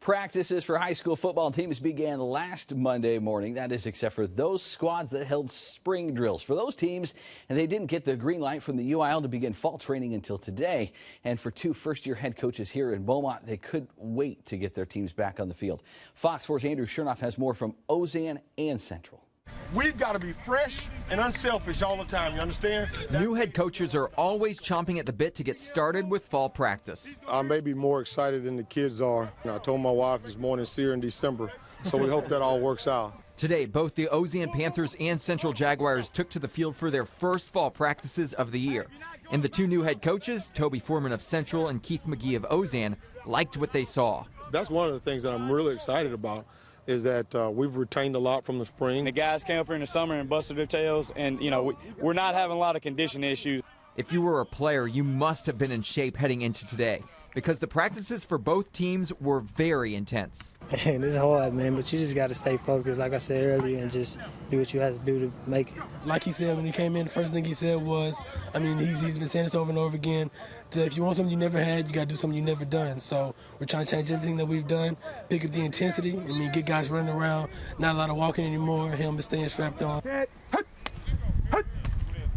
Practices for high school football teams began last Monday morning. That is, except for those squads that held spring drills. For those teams, and they didn't get the green light from the UIL to begin fall training until today. And for two first-year head coaches here in Beaumont, they couldn't wait to get their teams back on the field. Fox Sports Andrew Chernoff has more from Ozen and Central. We've got to be fresh and unselfish all the time, you understand? New head coaches are always chomping at the bit to get started with fall practice. I may be more excited than the kids are. I told my wife this morning, see her in December, so we hope that all works out. Today, both the Ozen Panthers and Central Jaguars took to the field for their first fall practices of the year. And the two new head coaches, Toby Foreman of Central and Keith McGee of Ozen, liked what they saw. That's one of the things that I'm really excited about, is that we've retained a lot from the spring. The guys came up here in the summer and busted their tails, and, you know, we're not having a lot of condition issues. If you were a player, you must have been in shape heading into today, because the practices for both teams were very intense. And it's hard, man, but you just got to stay focused, like I said earlier, and just do what you have to do to make it. Like he said when he came in, the first thing he said was, I mean, he's been saying this over and over again, if you want something you never had, you got to do something you never done. So we're trying to change everything that we've done, pick up the intensity, I mean, get guys running around, not a lot of walking anymore, helmet staying strapped on.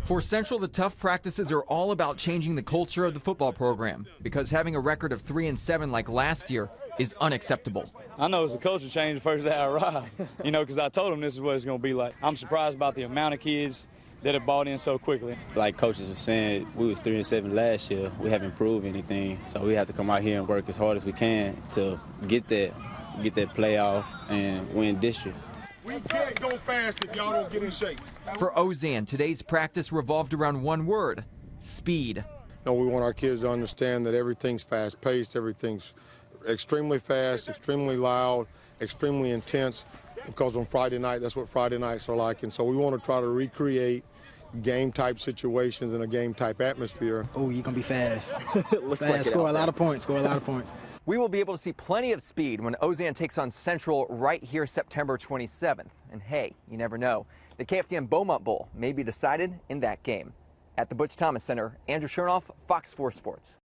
For Central, the tough practices are all about changing the culture of the football program, because having a record of 3-7 like last year is unacceptable. I know it's a culture change the first day I arrived, you know, because I told them this is what it's going to be like. I'm surprised about the amount of kids that have bought in so quickly. Like coaches were saying, we was 3-7 last year. We haven't proved anything, so we have to come out here and work as hard as we can to get that playoff and win district. We can't go fast if y'all don't get in shape. For Ozen, today's practice revolved around one word: speed. We want our kids to understand that everything's fast-paced, everything's extremely fast, extremely loud, extremely intense, because on Friday night, that's what Friday nights are like. And so we want to try to recreate game-type situations in a game-type atmosphere. Oh, you're going to be fast. Looks fast, like score a lot of points, score a lot of points. We will be able to see plenty of speed when Ozen takes on Central right here September 27th. And hey, you never know. The KFDM Beaumont Bowl may be decided in that game. At the Butch Thomas Center, Andrew Chernoff, Fox 4 Sports.